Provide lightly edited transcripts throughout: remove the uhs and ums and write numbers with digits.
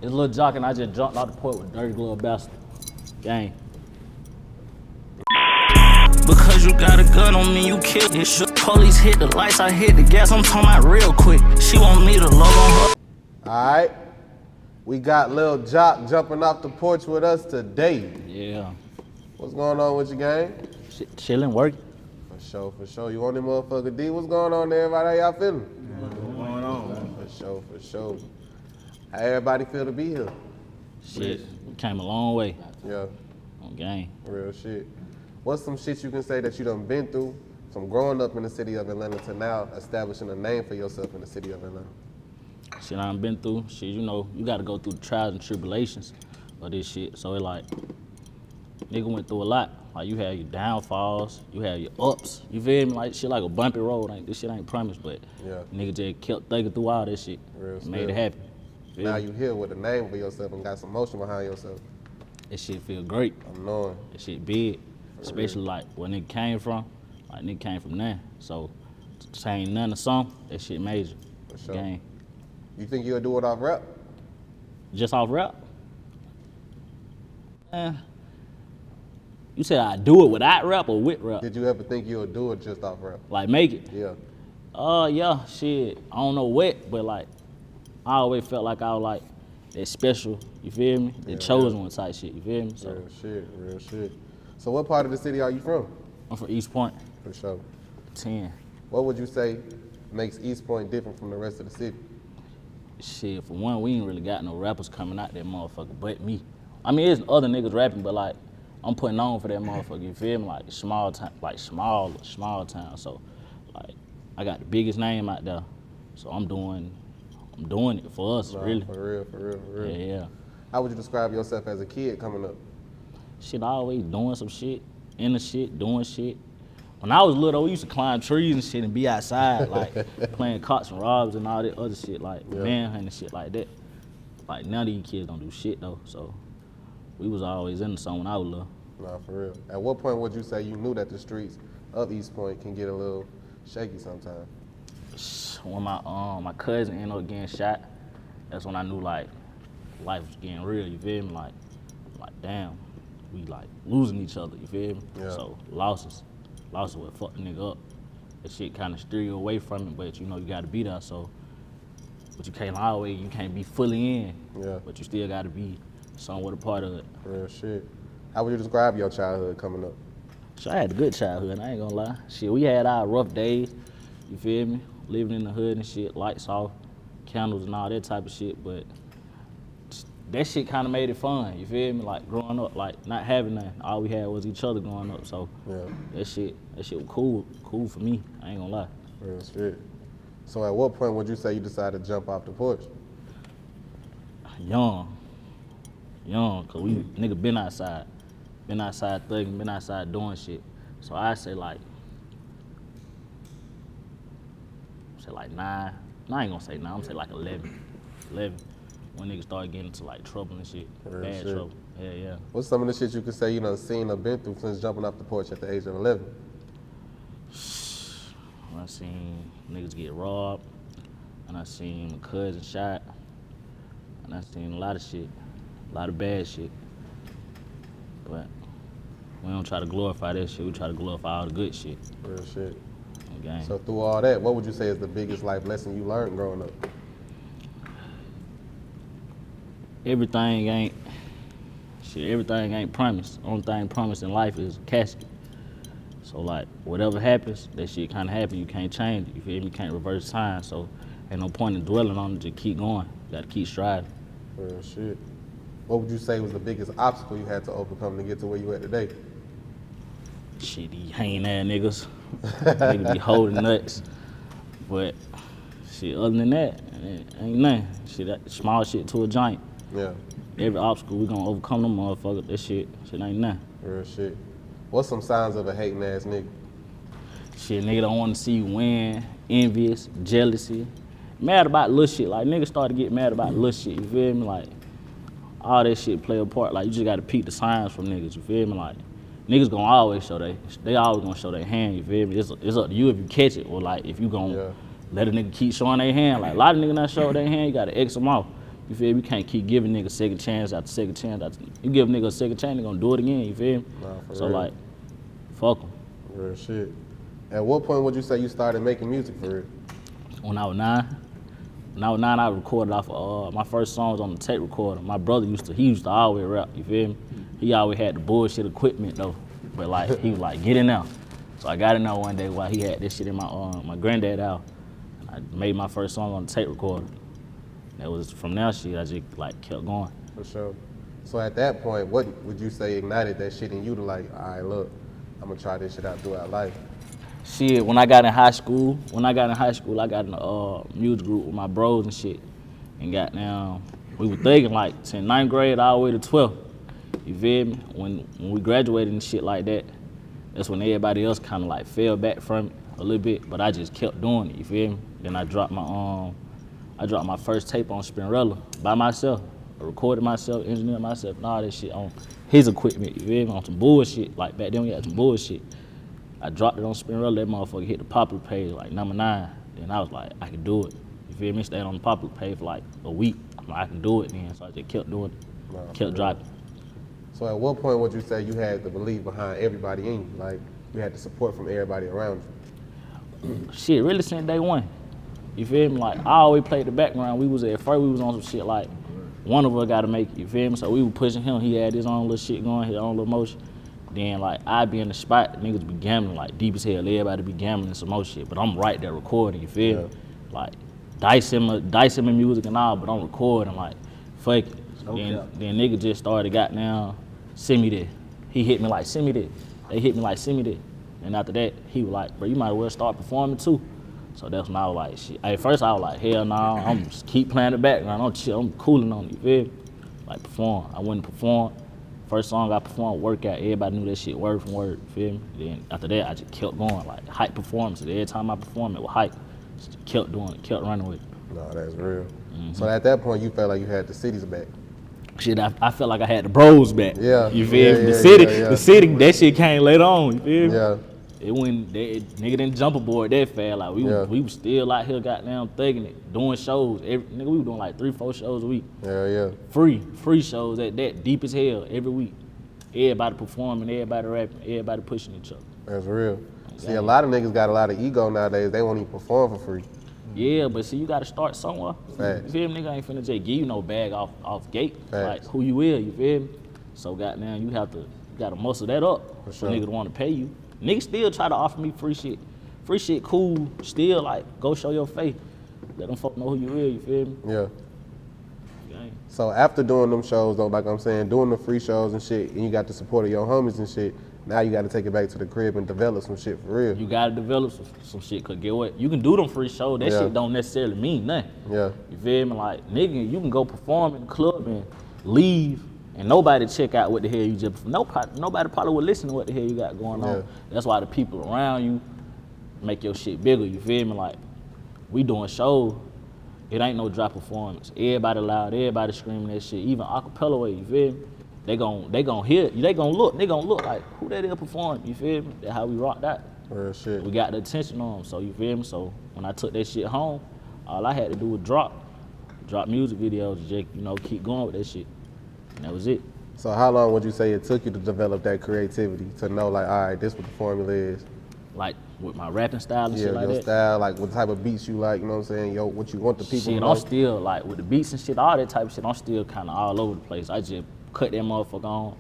It's Lil Joc and I just jumped out the port with Dirty Glove Bastard. Gang. Because you got a gun on me, you kill this shit. Police hit the lights, I hit the gas, I'm talking about real quick. She want me to love on her. Alright. We got Lil Joc jumping off the porch with us today. Yeah. What's going on with your gang? Shit, chilling, working. For sure, for sure. You want them motherfucker D? What's going on there, everybody? How y'all feeling? What's going on? For sure, for sure. How everybody feel to be here? Shit, we came a long way. Yeah, On gang. real shit. What's some shit you can say that you done been through from growing up in the city of Atlanta to now establishing a name for yourself in the city of Atlanta? Shit I done been through. Shit, you know, you gotta go through the trials and tribulations of this shit. So it like, nigga went through a lot. Like you had your downfalls, you had your ups. You feel me? Like shit like a bumpy road. Like this shit ain't promised, but Yeah. nigga just kept thinking through all that shit. Real Made spill. it happen. Feel Now me? you here with a name for yourself and got some motion behind yourself. That shit feel great. I'm knowing. That shit big. Especially like where nigga came from. Like nigga came from there. So saying none of some, that shit major. For sure. Gang. You think you'll do it off rap? Just off rap? You said I do it without rap or with rap? Did you ever think you'll do it just off rap? Like make it? Yeah. Yeah, shit. I don't know what, but like, I always felt like I was like that special, you feel me? The chosen one type shit, you feel me? So Real shit, real shit. So what part of the city are you from? I'm from East Point, For sure. 10. What would you say makes East Point different from the rest of the city? Shit, for one, we ain't really got no rappers coming out that motherfucker but me. I mean, there's other niggas rapping, but like, I'm putting on for that motherfucker, you feel me? Like small town, like small town. So like, I got the biggest name out there. So I'm doing it for us, Nah, really. For real. Yeah. How would you describe yourself as a kid coming up? Shit, I always doing some shit, in the shit, doing shit. When I was little, we used to climb trees and shit and be outside, like playing cops and robs and all that other shit, like manhunting shit like that. Like now these kids don't do shit though, so we was always in the zone when I was little. Nah, for real. At what point would you say you knew that the streets of East Point can get a little shaky sometimes? When my cousin ended up getting shot, that's when I knew like life was getting real, you feel me? Like damn, we like losing each other, you feel me? Yeah. So losses would fuck the nigga up. That shit kind of steer you away from it, but you know you gotta be there, so. But you can't be fully in, Yeah. but you still gotta be somewhat a part of it. Real shit. How would you describe your childhood coming up? So I had a good childhood, I ain't gonna lie. Shit, we had our rough days, you feel me? Living in the hood and shit, lights off, candles and all that type of shit, but that shit kind of made it fun, you feel me? Like growing up, like not having nothing. All we had was each other growing up, so Yeah. that shit was cool for me, I ain't gonna lie. Real shit. So at what point would you say you decided to jump off the porch? Young, cause we nigga been outside thugging, been outside doing shit. So I say like 9. No, I ain't gonna say 9, I'm gonna say like 11. When niggas started getting into like trouble and shit, Real bad shit. trouble. Yeah. What's some of the shit you could say you done seen or been through since jumping off the porch at the age of 11? I seen niggas get robbed, and I seen my cousin shot, and I seen a lot of shit, a lot of bad shit. But we don't try to glorify that shit, we try to glorify all the good shit. Real shit. Okay? So through all that, what would you say is the biggest life lesson you learned growing up? Everything ain't promised. Only thing promised in life is a casket. So like, whatever happens, that shit kinda happen, you can't change it, you feel me? You can't reverse time, so ain't no point in dwelling on it, just keep going. You gotta keep striving. Real shit. What would you say was the biggest obstacle you had to overcome to get to where you at today? Shit, these hanging ass niggas. Niggas be holding nuts. But shit, other than that, it ain't nothing. Shit, that small shit to a giant. Yeah. Every obstacle, we gonna overcome them motherfuckers. That shit ain't nothing. Real shit. What's some signs of a hating ass nigga? Shit, nigga don't wanna see you win, envious, jealousy. Mad about little shit. Like, niggas start to get mad about little shit, you feel me? Like, all that shit play a part. Like, you just gotta peep the signs from niggas, you feel me? Like, niggas gonna always show they always gonna show their hand, you feel me? It's up to you if you catch it, or like, if you gonna let a nigga keep showing their hand. Like, a lot of niggas not show their hand, you gotta X them off. You feel me? You can't keep giving niggas second chance after second chance after. You give a nigga a second chance, they gonna do it again. You feel me? Nah, for So real. like, fuck them. Real shit. At what point would you say you started making music for real? When I was 9. When I was 9, I recorded off of, my first song was on the tape recorder. My brother used to always rap, you feel me? He always had the bullshit equipment though. But like, he was like, get in there. So I got in there one day while he had this shit in my granddad house. I made my first song on the tape recorder. That was from that shit, I just like kept going. For sure. So at that point, what would you say ignited that shit in you to like, all right, look, I'm gonna try this shit out throughout life? Shit, when I got in high school, I got in a music group with my bros and shit. And got down, we were thinking like since 9th grade all the way to 12th. You feel me? When we graduated and shit like that, that's when everybody else kind of like fell back from it a little bit, but I just kept doing it, you feel me? Then I dropped my first tape on Spinrilla by myself. I recorded myself, engineered myself, and all that shit on his equipment, you feel me? On some bullshit, like back then we had some bullshit. I dropped it on Spinrilla, that motherfucker hit the popular page like number 9. Then I was like, I can do it. You feel me? Stayed on the popular page for like a week. I'm like, I can do it then, so I just kept doing it, Nah, kept dropping. So at what point would you say you had the belief behind everybody in you? Like, you had the support from everybody around you? Shit, really since day one. You feel me? Like, I always played the background. At first we was on some shit like, one of us gotta make it, you feel me? So we were pushing him. He had his own little shit going, his own little motion. Then like, I'd be in the spot, niggas be gambling like deep as hell. Everybody be gambling some more shit, but I'm right there recording, you feel me? Like, dicing my music and all, but I'm recording like, fuck it. Then nigga just started goddamn, send me that. He hit me like, send me that. They hit me like, send me that. And after that, he was like, bro, you might as well start performing too. So that's when I was like, shit. At first I was like, hell no, I'm just keep playing the background. I'm chill, I'm cooling on it, you feel me? Like perform. I went and performed. First song I performed, Workout. Everybody knew that shit word from word, you feel me? Then after that, I just kept going, like hype performances. Every time I performed, it was hype. Just kept doing it, kept running with it. No, that's real. So at that point, you felt like you had the cities back. Shit, I felt like I had the bros back. Yeah. You feel me? Yeah, The city, that shit came later on, you feel me? Yeah. It went, nigga didn't jump aboard that fast. Like, we was still out here goddamn thugging it, doing shows. Nigga, we were doing like 3-4 shows a week. Yeah. Free shows at that, deep as hell, every week. Everybody performing, everybody rapping, everybody pushing each other. That's real. See, a lot of niggas got a lot of ego nowadays. They won't even perform for free. Yeah, but see, you gotta start somewhere. Facts. You feel me? Nigga ain't finna just give you no bag off gate. Facts. Like, who you is, you feel me? So goddamn, you gotta muscle that up For for sure. nigga to wanna pay you. Niggas still try to offer me free shit. Free shit cool, still like, go show your face. Let them folk know who you is, you feel me? Yeah. Gang. So after doing them shows, though, like I'm saying, doing the free shows and shit, and you got the support of your homies and shit, now you got to take it back to the crib and develop some shit for real. You gotta develop some shit, cause get what? You can do them free shows, that Yeah. shit don't necessarily mean nothing. Yeah. You feel me? Like, nigga, you can go perform in the club and leave, and nobody check out what the hell you just, nobody probably would listen to what the hell you got going on. Yeah. That's why the people around you make your shit bigger, you feel me? Like, we doing shows, it ain't no drop performance. Everybody loud, everybody screaming that shit, even acapella way, you feel me? They gon' hear, they gon' look like, who that is performing, you feel me? That's how we rocked out. Real shit. We got the attention on them, so you feel me? So when I took that shit home, all I had to do was drop music videos, just, keep going with that shit. And that was it. So how long would you say it took you to develop that creativity, to know like, all right, this what the formula is? Like with my rapping style and shit like your that. style, like what type of beats you like, you know what I'm saying? Yo, what you want the people Shit, to I'm know? still like with the beats and shit, all that type of shit, I'm still kind of all over the place. I just cut that motherfucker on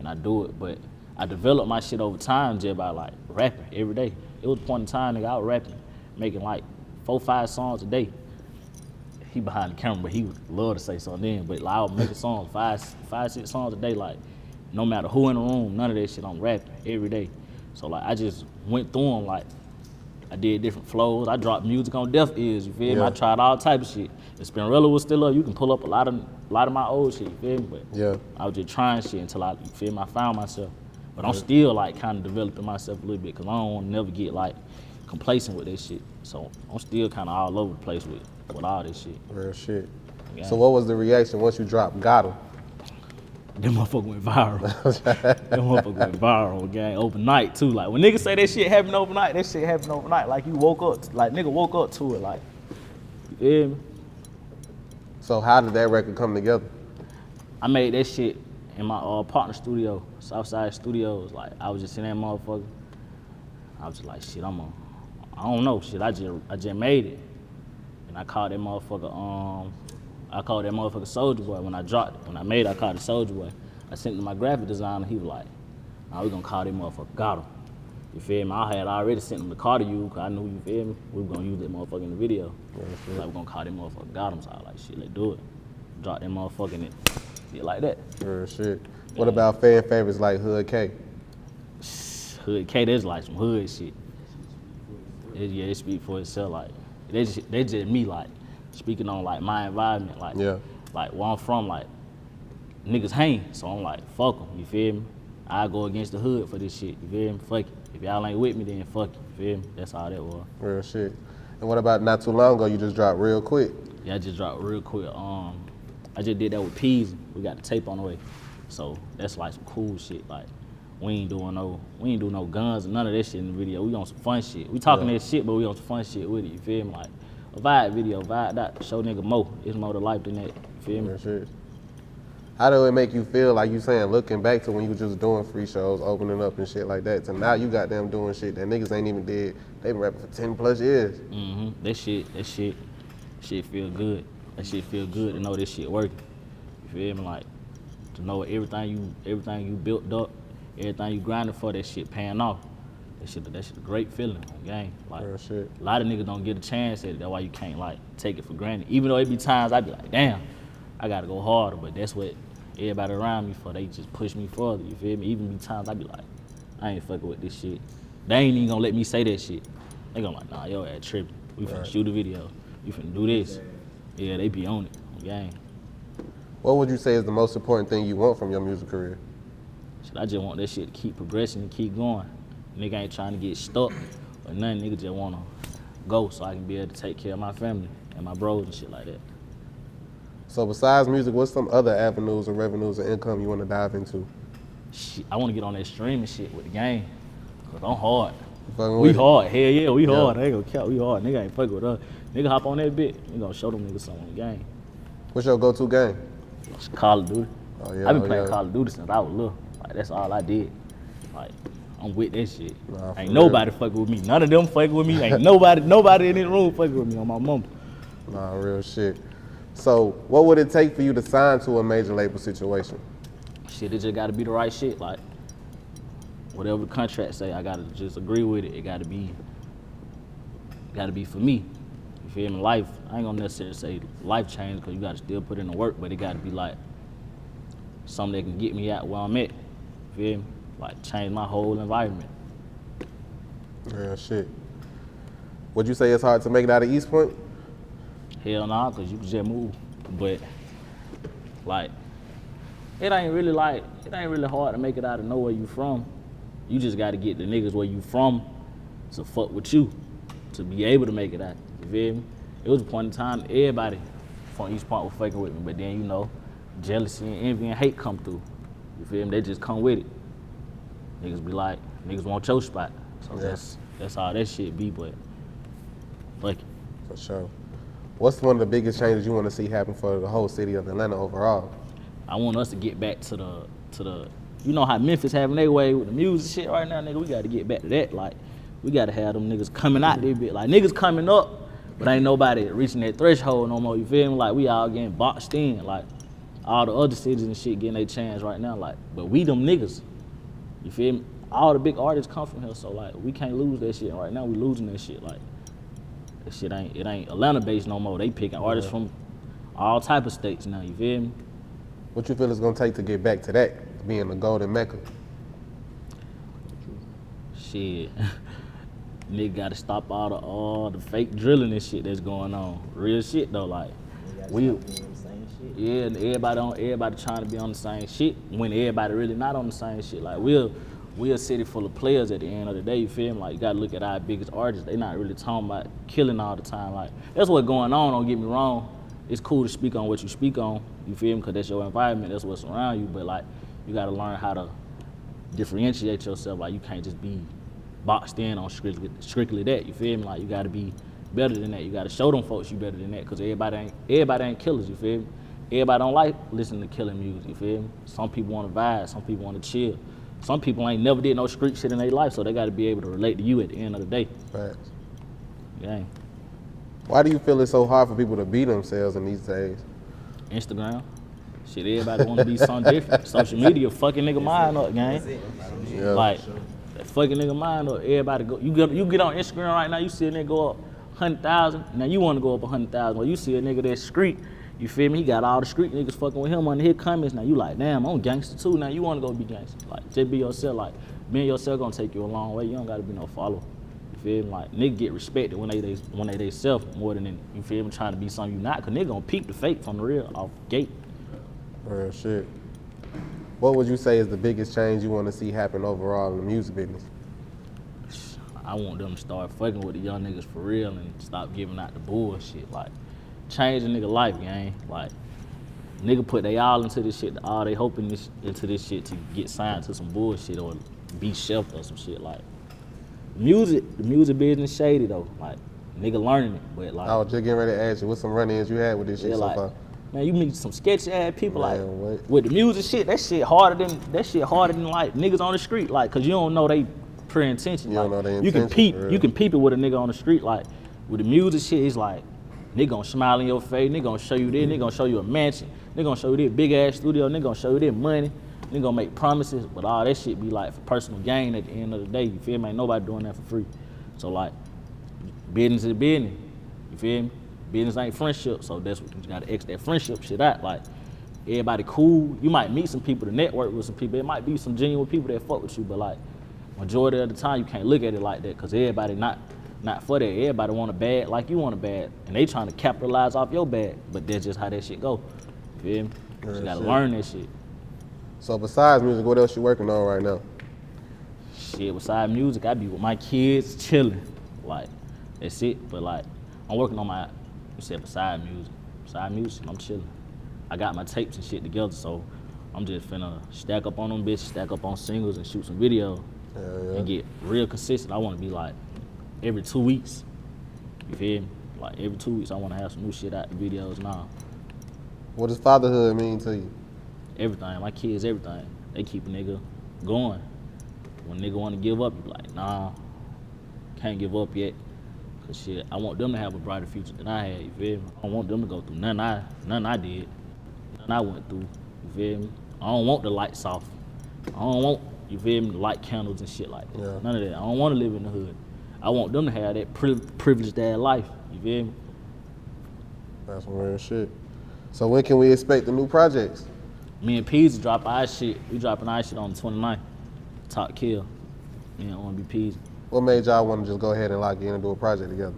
and I do it. But I developed my shit over time just by like rapping every day. It was a point in time, nigga, I was rapping, making like 4-5 songs a day. He behind the camera, but he would love to say something then. But like, I was making songs, 5-6 songs a day, like no matter who in the room, none of that shit, I'm rapping every day. So like I just went through them, like I did different flows. I dropped music on deaf ears, you feel me? Yeah. I tried all type of shit. If Spinrilla was still up, you can pull up a lot of my old shit, you feel me? But Yeah. I was just trying shit until I, you feel me, I found myself. But I'm still like kind of developing myself a little bit, cause I don't want to never get like complacent with that shit. So I'm still kind of all over the place with all this shit. Real shit. Yeah. So what was the reaction once you dropped Gottem? That motherfucker went viral. That motherfucker went viral, gang. Overnight too. Like when niggas say that shit happened overnight, that shit happened overnight. Like you woke up, like nigga woke up to it. Like, you feel me? So how did that record come together? I made that shit in my partner studio, Southside Studios. Like, I was just in that motherfucker. I was just like, shit, I don't know, shit, I just made it. And I called that motherfucker, Soulja Boy when I dropped it. When I made it, I called it Soulja Boy. I sent it to my graphic designer, he was like, nah, we gonna call that motherfucker Gottem. You feel me? I had already sent him the car to you, cause I knew, you feel me, we were gonna use that motherfucker in the video. Yeah, like, we're gonna call that motherfucker Gottem, so I was like, shit, let's do it. Drop that motherfucker in it. Shit like that. Real shit. What about fan favorites like Hood K? Hood K, that's like some hood shit. They speak for itself. Like, they just me, like, speaking on like my environment, like, like where I'm from, like, niggas hang, so I'm like, fuck them, you feel me? I go against the hood for this shit, you feel me? Fuck it. If y'all ain't with me, then fuck it, you feel me? That's all that was. Real shit. And what about not too long ago, you just dropped Real Quick? Yeah, I just dropped Real Quick. I just did that with Peezy. We got the tape on the way. So that's like some cool shit. Like, we ain't do no guns or none of that shit in the video. We on some fun shit. We talking that shit, but we on some fun shit with it, you feel me? Like, a vibe video, vibe that, show nigga more. It's more to life than that, you feel me? Real shit. How do it make you feel, like you saying, looking back to when you was just doing free shows, opening up and shit like that, to now you got them doing shit that niggas ain't even did. They been rapping for 10 plus years. That shit feel good. That shit feel good to know this shit working. You feel me? Like, to know everything you built up, everything you grinded for, that shit paying off. That shit a great feeling, gang. Like, real shit. A lot of niggas don't get a chance at it. That's why you can't, like, take it for granted. Even though it be times I be like, damn, I gotta go harder, but that's what everybody around me for. They just push me further, you feel me? Even be times I be like, I ain't fucking with this shit. They ain't even gonna let me say that shit. They gonna like, nah, yo, ass tripping. We finna shoot a video. We finna do this. Yeah, they be on it, gang. What would you say is the most important thing you want from your music career? Shit, I just want that shit to keep progressing and keep going. Nigga ain't trying to get stuck or nothing. Nigga just wanna go so I can be able to take care of my family and my bros and shit like that. So besides music, what's some other avenues or revenues or income you want to dive into? Shit, I want to get on that streaming shit with the game. Cause I'm hard. We hard. Hell yeah, we hard. I ain't gonna count. We hard. Nigga ain't fucking with us. Nigga hop on that bit. We gonna show them niggas something on the game. What's your go-to game? Call of Duty. Oh yeah. I been playing Call of Duty since I was little. Like, that's all I did. Like, I'm with that shit. Nah, ain't nobody fucking with me. None of them fucking with me. Ain't nobody in this room fucking with me on my mama. Nah, real shit. So what would it take for you to sign to a major label situation? Shit, it just gotta be the right shit. Like, whatever the contract say, I gotta just agree with it. It gotta be for me. You feel me? Life, I ain't gonna necessarily say life change, because you gotta still put in the work, but it gotta be like something that can get me out where I'm at. You feel me? Like, change my whole environment. Real shit. Would you say it's hard to make it out of East Point? Hell nah, cause you can just move. But like, it ain't really hard to make it out of nowhere you from. You just gotta get the niggas where you from to fuck with you, to be able to make it out. You feel me? It was a point in time everybody from East Point was fucking with me, but then, you know, jealousy and envy and hate come through. You feel me? They just come with it. Niggas be like, niggas want your spot. So that's how that shit be, but fuck it. For sure. What's one of the biggest changes you want to see happen for the whole city of Atlanta overall? I want us to get back to the you know how Memphis having their way with the music shit right now, nigga. We got to get back to that. Like, we got to have them niggas coming out there bit. Like, niggas coming up, but ain't nobody reaching that threshold no more. You feel me? Like, we all getting boxed in. Like, all the other cities and shit getting their chance right now. Like, but we them niggas. You feel me? All the big artists come from here, so like, we can't lose that shit. Right now, we losing that shit. Like, that shit ain't Atlanta based no more. They picking artists from all type of states now. You feel me? What you feel it's gonna take to get back to that, being the golden Mecca? Shit, nigga gotta stop all the fake drilling and shit that's going on. Real shit though, like and everybody trying to be on the same shit when everybody really not on the same shit. Like, we're a city full of players at the end of the day. You feel me? Like, you gotta look at our biggest artists. They not really talking about killing all the time. Like, that's what's going on. Don't get me wrong. It's cool to speak on what you speak on. You feel me? Because that's your environment. That's what's around you. But like, you gotta learn how to differentiate yourself. Like, you can't just be boxed in on strictly that. You feel me? Like, you gotta be better than that. You gotta show them folks you better than that, cause everybody ain't killers, you feel me? Everybody don't like listening to killing music, you feel me? Some people wanna vibe, some people wanna chill. Some people ain't never did no street shit in their life, so they gotta be able to relate to you at the end of the day. Facts. Yeah. Why do you feel it's so hard for people to be themselves in these days? Instagram. Shit, everybody wanna be something different. Social media fucking nigga mind up, gang. Yeah. Like, that fucking nigga mind up, everybody go. You get on Instagram right now, you see a nigga go up 100,000. Now you wanna go up 100,000. Well, you see a nigga that's street, you feel me? He got all the street niggas fucking with him under his comments. Now you like, damn, I'm gangster too. Now you wanna go be gangster. Like, just be yourself. Like, being yourself gonna take you a long way. You don't gotta be no follower. You feel me? Like, nigga get respected when they self more than, you feel me, trying to be something you not. Cause nigga gonna peep the fake from the real off gate. Real shit. What would you say is the biggest change you want to see happen overall in the music business? I want them to start fucking with the young niggas for real and stop giving out the bullshit. Like, change a nigga life, gang. Like, nigga put they all into this shit, all they hoping into this shit to get signed to some bullshit or be shelved or some shit. Like, the music business shady though. Like, nigga learning it, but like. I was just getting ready to ask you, what some run-ins you had with this shit so far? Man, you meet some sketchy ass people, Man, like what? with the music shit. That shit harder than like niggas on the street, like, cause you don't know they pre-intention. You like, don't know they you can intention, you can peep it with a nigga on the street. Like, with the music shit, it's like nigga gonna smile in your face, nigga gonna show you this, nigga gonna show you a mansion, nigga gonna show you this big ass studio, nigga gonna show you this money, nigga gonna make promises, but all that shit be like for personal gain at the end of the day. You feel me? Ain't nobody doing that for free. So like, business is business. You feel me? Business ain't friendship, so that's what you gotta X that friendship shit out. Like, everybody cool. You might meet some people to network with some people. It might be some genuine people that fuck with you, but like, majority of the time you can't look at it like that, cause everybody not for that. Everybody want a bag like you want a bag, and they trying to capitalize off your bag. But that's just how that shit go. You feel me? You gotta learn that shit. So besides music, what else you working on right now? Shit, besides music, I be with my kids chilling. Like, that's it. But like, I'm working on my. You said beside music, I'm chilling. I got my tapes and shit together, so I'm just finna stack up on them bitches, stack up on singles and shoot some videos and get real consistent. I wanna be like every 2 weeks, you feel me? Like every 2 weeks I wanna have some new shit out, the videos now. What does fatherhood mean to you? Everything, my kids, everything. They keep a nigga going. When a nigga wanna give up, you be like, nah, can't give up yet. Cause shit, I want them to have a brighter future than I had, you feel me? I don't want them to go through nothing I did, nothing I went through, you feel me? I don't want the lights off. I don't want, you feel me, light candles and shit like that. Yeah. None of that. I don't want to live in the hood. I want them to have that privileged ass life, you feel me? That's some real shit. So when can we expect the new projects? Me and Peezy drop our shit. We dropping our shit on the 29th. Top Kill. Me and OMB Peezy. What made y'all want to just go ahead and lock in and do a project together?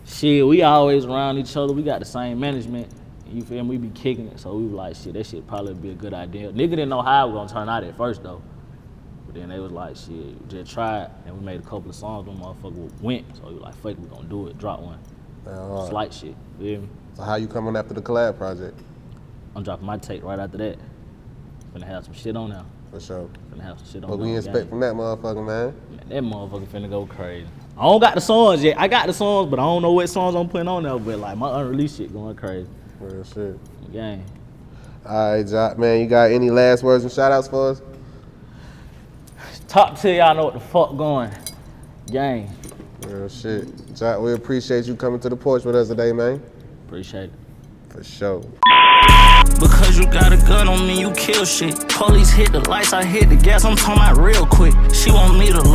Shit, we always around each other. We got the same management. You feel me? We be kicking it. So we was like, shit, that shit probably be a good idea. Nigga didn't know how it was gonna turn out at first though. But then they was like, shit, just try it. And we made a couple of songs, them motherfuckers went. So we was like, fuck it, we gonna do it, drop one. Right. Slight shit, you feel me? So how you coming after the collab project? I'm dropping my tape right after that. Finna have some shit on there. For sure. Finna have some shit on What there. we expect from that motherfucker, man? Man, that motherfucker finna go crazy. I don't got the songs yet. I got the songs, but I don't know what songs I'm putting on there. But like, my unreleased shit going crazy. Real shit. Gang. All right, Joc, man, you got any last words and shout outs for us? Talk to y'all know what the fuck going. Gang. Real shit. Joc, we appreciate you coming to the porch with us today, man. Appreciate it. For sure. Because you got a gun on me, you kill shit. Police hit the lights, I hit the gas, I'm talking about real quick. She want me to